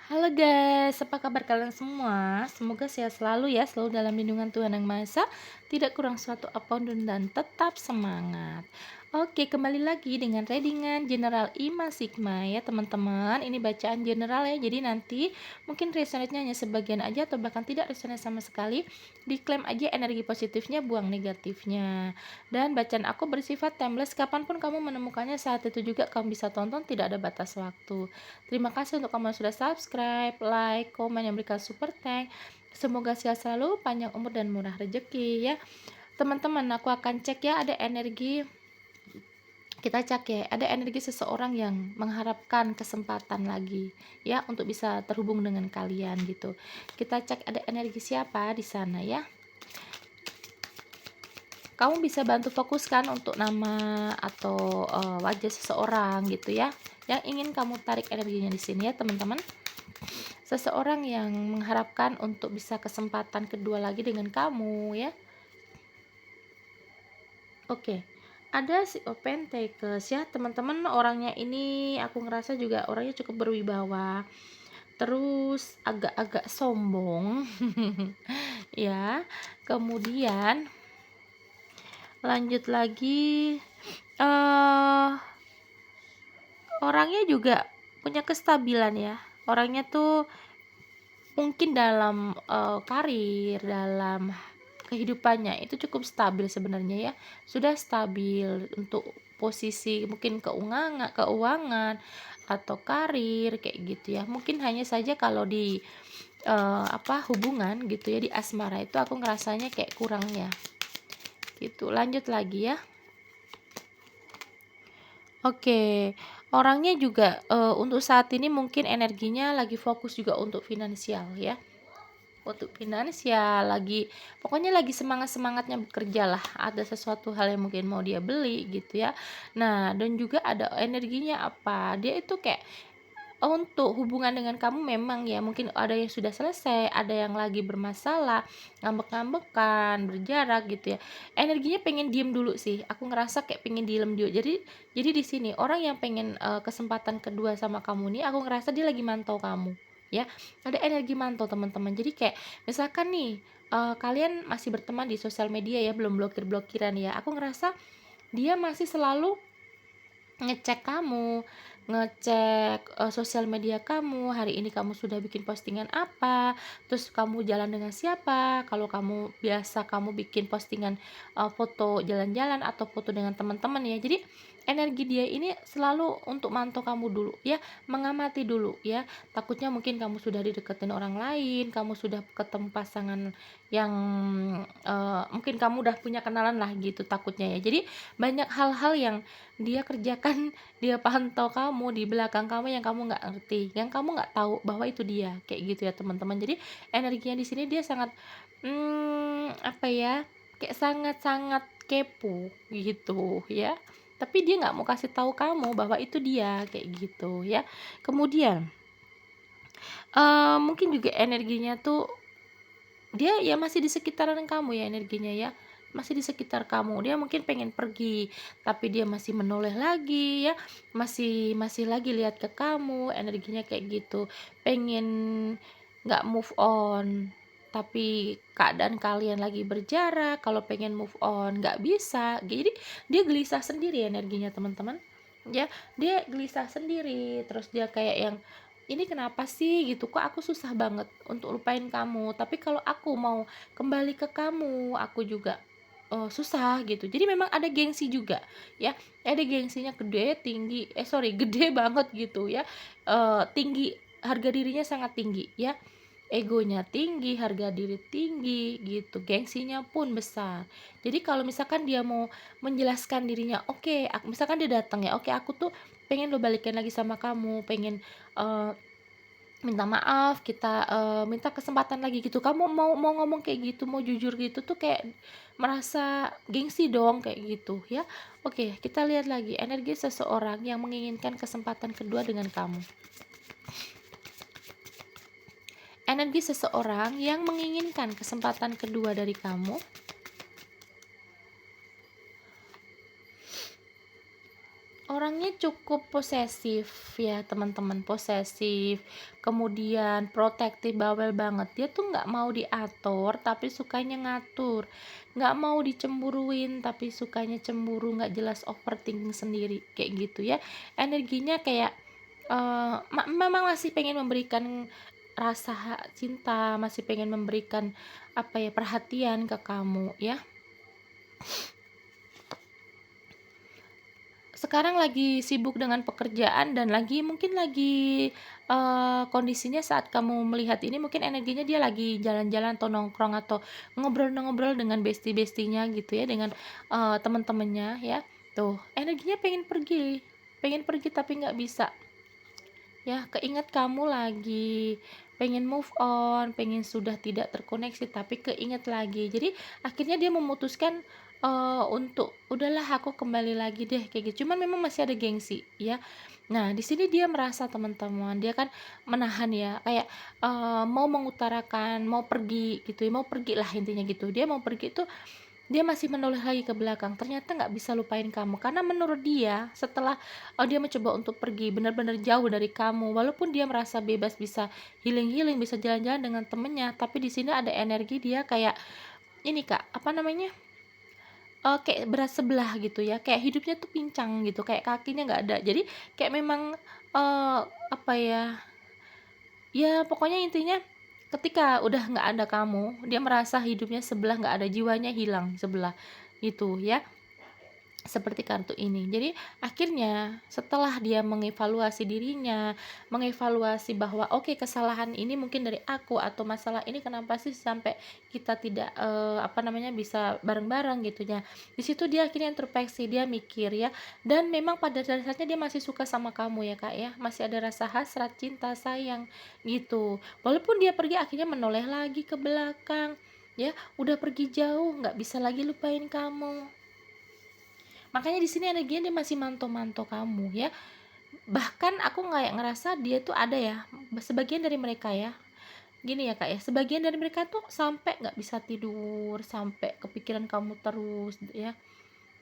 Halo guys, apa kabar kalian semua? Semoga sehat selalu ya, selalu dalam lindungan Tuhan Yang Maha Esa, tidak kurang suatu apapun dan tetap semangat. Oke, kembali lagi dengan readingan General Ima Sigma ya teman-teman. Ini bacaan general ya, jadi nanti mungkin resonate-nya hanya sebagian aja atau bahkan tidak resonate sama sekali. Diklaim aja energi positifnya, buang negatifnya. Dan bacaan aku bersifat timeless, kapanpun kamu menemukannya saat itu juga kamu bisa tonton, tidak ada batas waktu. Terima kasih untuk kamu yang sudah subscribe, like, komen, yang berikan super thank. Semoga sehat selalu, panjang umur dan murah rezeki ya. Teman-teman, aku akan cek ya, ada energi, kita cek ya, ada energi seseorang yang mengharapkan kesempatan lagi ya untuk bisa terhubung dengan kalian gitu. Kita cek ada energi siapa di sana ya. Kamu bisa bantu fokuskan untuk nama atau wajah seseorang gitu ya, yang ingin kamu tarik energinya di sini ya teman-teman. Seseorang yang mengharapkan untuk bisa kesempatan kedua lagi dengan kamu ya. Oke, ada si Open Takers ya teman-teman. Orangnya ini aku ngerasa juga orangnya cukup berwibawa, terus agak-agak sombong ya. Kemudian lanjut lagi, eh orangnya juga punya kestabilan ya. Orangnya tuh mungkin dalam karir, dalam kehidupannya itu cukup stabil sebenarnya ya. Sudah stabil untuk posisi mungkin keuangan atau karir kayak gitu ya. Mungkin hanya saja kalau di hubungan gitu ya, di asmara itu aku ngerasanya kayak kurang ya. Gitu. Lanjut lagi ya. Oke, orangnya juga untuk saat ini mungkin energinya lagi fokus juga untuk finansial ya. Untuk finansial lagi, pokoknya lagi semangat-semangatnya bekerja lah, ada sesuatu hal yang mungkin mau dia beli gitu ya. Nah, dan juga ada energinya apa, dia itu kayak untuk hubungan dengan kamu memang ya mungkin ada yang sudah selesai, ada yang lagi bermasalah, ngambek-ngambekan, berjarak gitu ya. Energinya pengen diem dulu sih, aku ngerasa kayak pengen diem dulu. Jadi di sini orang yang pengen kesempatan kedua sama kamu nih, aku ngerasa dia lagi mantau kamu ya. Ada energi mantau teman-teman. Jadi kayak misalkan nih kalian masih berteman di sosial media ya, belum blokir-blokiran ya. Aku ngerasa dia masih selalu ngecek kamu, ngecek sosial media kamu, hari ini kamu sudah bikin postingan apa, terus kamu jalan dengan siapa. Kalau kamu biasa kamu bikin postingan foto jalan-jalan atau foto dengan teman-teman ya. Jadi energi dia ini selalu untuk mantau kamu dulu ya, mengamati dulu ya. Takutnya mungkin kamu sudah dideketin orang lain, kamu sudah ketemu pasangan yang mungkin kamu udah punya kenalan lah gitu takutnya ya. Jadi banyak hal-hal yang dia kerjakan, dia pantau kamu di belakang kamu yang kamu nggak ngerti, yang kamu nggak tahu bahwa itu dia, kayak gitu ya teman-teman. Jadi energinya di sini dia sangat apa ya, kayak sangat-sangat kepo gitu ya, tapi dia nggak mau kasih tahu kamu bahwa itu dia, kayak gitu ya. Kemudian mungkin juga energinya tuh dia ya masih di sekitaran kamu ya energinya ya, masih di sekitar kamu. Dia mungkin pengen pergi, tapi dia masih menoleh lagi ya, masih masih lagi lihat ke kamu, energinya kayak gitu. Pengen nggak move on, tapi keadaan kalian lagi berjarak, kalau pengen move on nggak bisa. Jadi dia gelisah sendiri energinya teman-teman. Ya, dia gelisah sendiri, terus dia kayak yang ini kenapa sih gitu, kok aku susah banget untuk lupain kamu, tapi kalau aku mau kembali ke kamu aku juga susah gitu. Jadi memang ada gengsi juga ya, ada gengsinya gede, tinggi, gede banget gitu ya, tinggi, harga dirinya sangat tinggi ya, egonya tinggi, harga diri tinggi gitu, gengsinya pun besar. Jadi kalau misalkan dia mau menjelaskan dirinya, oke, misalkan dia datang ya, oke aku tuh pengen lo balikan lagi sama kamu, pengen eh, minta maaf, kita minta kesempatan lagi gitu. Kamu mau mau ngomong kayak gitu, mau jujur gitu tuh kayak merasa gengsi dong kayak gitu ya. Oke, kita lihat lagi energi seseorang yang menginginkan kesempatan kedua dengan kamu. Energi seseorang yang menginginkan kesempatan kedua dari kamu. Orangnya cukup posesif ya teman-teman, posesif, kemudian protektif, bawel banget. Dia tuh nggak mau diatur tapi sukanya ngatur, nggak mau dicemburuin tapi sukanya cemburu, nggak jelas overthinking sendiri kayak gitu ya. Energinya kayak memang masih pengen memberikan rasa cinta, masih pengen memberikan apa ya, perhatian ke kamu ya. Sekarang lagi sibuk dengan pekerjaan dan mungkin lagi kondisinya saat kamu melihat ini mungkin energinya dia lagi jalan-jalan atau nongkrong atau ngobrol-ngobrol dengan bestie-bestinya gitu ya, dengan teman-temannya ya. Tuh, energinya pengen pergi tapi nggak bisa. Ya, keinget kamu lagi, pengen move on, pengen sudah tidak terkoneksi tapi keinget lagi. Jadi akhirnya dia memutuskan untuk udahlah aku kembali lagi deh kayak gitu. Cuman memang masih ada gengsi ya. Nah, di sini dia merasa teman-teman, dia kan menahan ya, kayak mau mengutarakan, mau pergi gitu ya, mau pergi lah intinya gitu. Dia mau pergi tuh dia masih menoleh lagi ke belakang, ternyata nggak bisa lupain kamu, karena menurut dia setelah dia mencoba untuk pergi benar-benar jauh dari kamu, walaupun dia merasa bebas bisa healing-healing, bisa jalan-jalan dengan temennya, tapi di sini ada energi dia kayak ini Kak, apa namanya, kayak berat sebelah gitu ya, kayak hidupnya tuh pincang gitu, kayak kakinya nggak ada. Jadi kayak memang, apa ya, ya pokoknya intinya ketika udah nggak ada kamu, dia merasa hidupnya sebelah nggak ada, jiwanya hilang sebelah, gitu ya. Seperti kartu ini. Jadi akhirnya setelah dia mengevaluasi dirinya, mengevaluasi bahwa oke, kesalahan ini mungkin dari aku atau masalah ini kenapa sih sampai kita tidak apa namanya bisa bareng-bareng gitu ya. Di situ dia akhirnya introspeksi, dia mikir ya. Dan memang pada dasarnya dia masih suka sama kamu ya Kak ya. Masih ada rasa hasrat, cinta, sayang gitu. Walaupun dia pergi akhirnya menoleh lagi ke belakang ya, udah pergi jauh, nggak bisa lagi lupain kamu. Makanya di sini energinya dia masih manto-manto kamu ya. Bahkan aku nggak ngerasa dia tuh ada ya, sebagian dari mereka ya. Gini ya Kak ya, sebagian dari mereka tuh sampai nggak bisa tidur, sampai kepikiran kamu terus ya.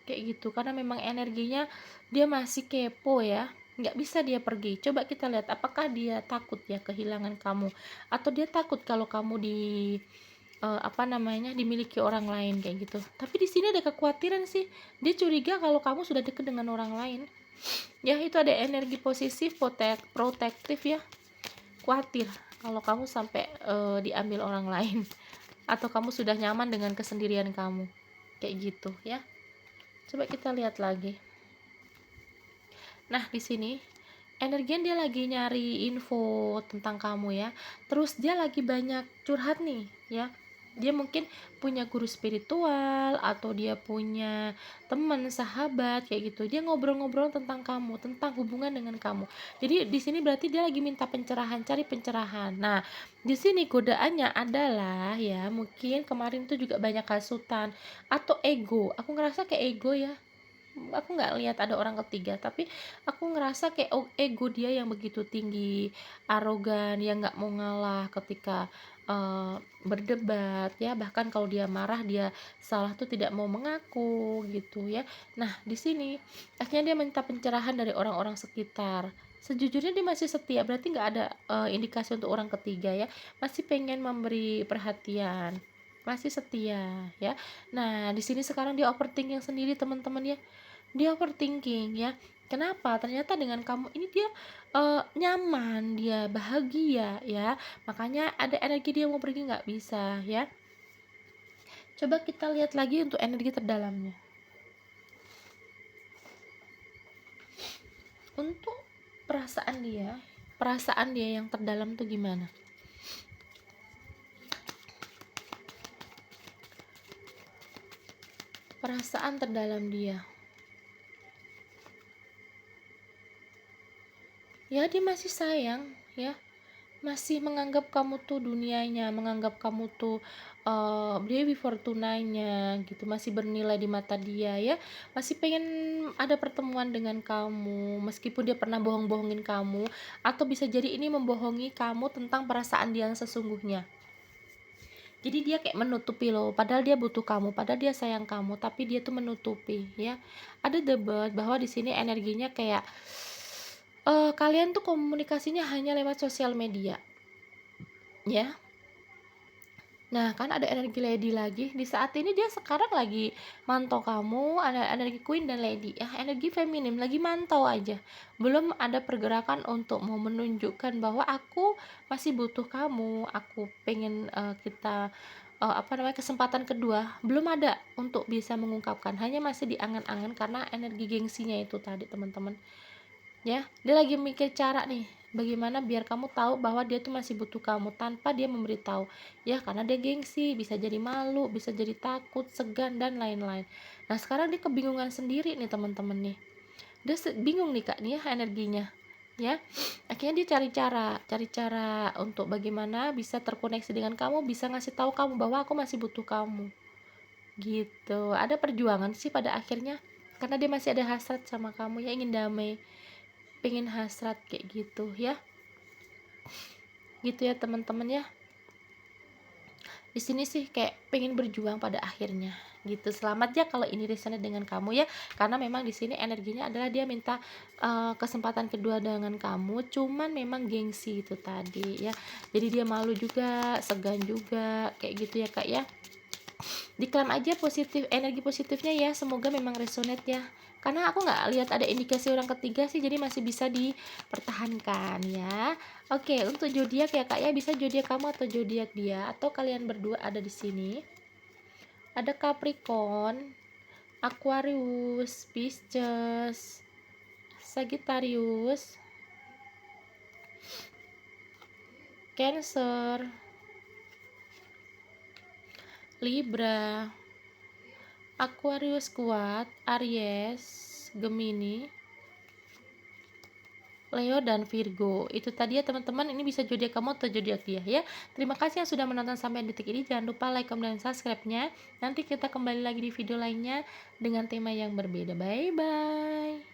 Kayak gitu, karena memang energinya dia masih kepo ya. Nggak bisa dia pergi. Coba kita lihat apakah dia takut ya kehilangan kamu, atau dia takut kalau kamu apa namanya, dimiliki orang lain kayak gitu. Tapi di sini ada kekhawatiran sih, dia curiga kalau kamu sudah deket dengan orang lain ya. Itu ada energi posesif, protektif ya, khawatir kalau kamu sampai diambil orang lain atau kamu sudah nyaman dengan kesendirian kamu kayak gitu ya. Coba kita lihat lagi. Nah, di sini energinya dia lagi nyari info tentang kamu ya. Terus dia lagi banyak curhat nih ya. Dia mungkin punya guru spiritual atau dia punya teman, sahabat kayak gitu. Dia ngobrol-ngobrol tentang kamu, tentang hubungan dengan kamu. Jadi di sini berarti dia lagi minta pencerahan, cari pencerahan. Nah, di sini godaannya adalah ya, mungkin kemarin tuh juga banyak hasutan atau ego. Aku ngerasa kayak ego ya. Aku nggak lihat ada orang ketiga, tapi aku ngerasa kayak ego dia yang begitu tinggi, arogan, yang nggak mau ngalah ketika berdebat ya. Bahkan kalau dia marah, dia salah tuh tidak mau mengaku gitu ya. Nah, di sini akhirnya dia minta pencerahan dari orang-orang sekitar. Sejujurnya dia masih setia, berarti nggak ada indikasi untuk orang ketiga ya. Masih pengen memberi perhatian, masih setia ya. Nah, di sini sekarang dia overthinking sendiri teman-teman ya. Dia overthinking ya. Kenapa? Ternyata dengan kamu ini dia nyaman, dia bahagia ya. Makanya ada energi dia mau pergi nggak bisa ya. Coba kita lihat lagi untuk energi terdalamnya. Untuk perasaan dia yang terdalam tuh gimana? Perasaan terdalam dia. Ya, dia masih sayang ya. Masih menganggap kamu tuh dunianya, menganggap kamu tuh Dewi Fortunanya gitu, masih bernilai di mata dia ya, masih pengen ada pertemuan dengan kamu meskipun dia pernah bohong-bohongin kamu, atau bisa jadi ini membohongi kamu tentang perasaan dia yang sesungguhnya Jadi dia kayak menutupi loh, padahal dia butuh kamu, padahal dia sayang kamu, tapi dia tuh menutupi ya. Ada debat bahwa di sini energinya kayak kalian tuh komunikasinya hanya lewat sosial media ya. Nah, kan ada energi lady lagi. Di saat ini dia sekarang lagi mantau kamu, ada energi queen dan lady. Ya, energi feminim lagi mantau aja. Belum ada pergerakan untuk mau menunjukkan bahwa aku masih butuh kamu. Aku pengen kita apa namanya kesempatan kedua. Belum ada untuk bisa mengungkapkan. Hanya masih di angan-angan karena energi gengsinya itu tadi, teman-teman. Ya, dia lagi mikir cara nih, bagaimana biar kamu tahu bahwa dia tuh masih butuh kamu tanpa dia memberitahu. Ya, karena dia gengsi, bisa jadi malu, bisa jadi takut, segan dan lain-lain. Nah, sekarang dia kebingungan sendiri nih, teman-teman nih. Dia bingung nih Kak nih ya energinya. Ya. Akhirnya dia cari cara untuk bagaimana bisa terkoneksi dengan kamu, bisa ngasih tahu kamu bahwa aku masih butuh kamu. Gitu. Ada perjuangan sih pada akhirnya karena dia masih ada hasrat sama kamu ya, ingin damai, pengen hasrat kayak gitu ya. Gitu ya teman-teman ya. Di sini sih kayak pengen berjuang pada akhirnya gitu. Selamat ya kalau ini resonate dengan kamu ya, karena memang di sini energinya adalah dia minta kesempatan kedua dengan kamu, cuman memang gengsi itu tadi ya. Jadi dia malu juga, segan juga kayak gitu ya Kak ya. Diklaim aja positif, energi positifnya ya, semoga memang resonate ya, karena aku nggak lihat ada indikasi orang ketiga sih, jadi masih bisa dipertahankan ya. Oke, untuk zodiak ya Kak ya, bisa zodiak kamu atau zodiak dia, atau kalian berdua ada di sini. Ada Capricorn, Aquarius, Pisces, Sagittarius, Cancer, Libra, Aquarius kuat, Aries, Gemini, Leo dan Virgo. Itu tadi ya teman-teman, ini bisa zodiak kamu atau zodiak dia ya. Terima kasih yang sudah menonton sampai detik ini. Jangan lupa like, comment, dan subscribe-nya. Nanti kita kembali lagi di video lainnya dengan tema yang berbeda. Bye bye.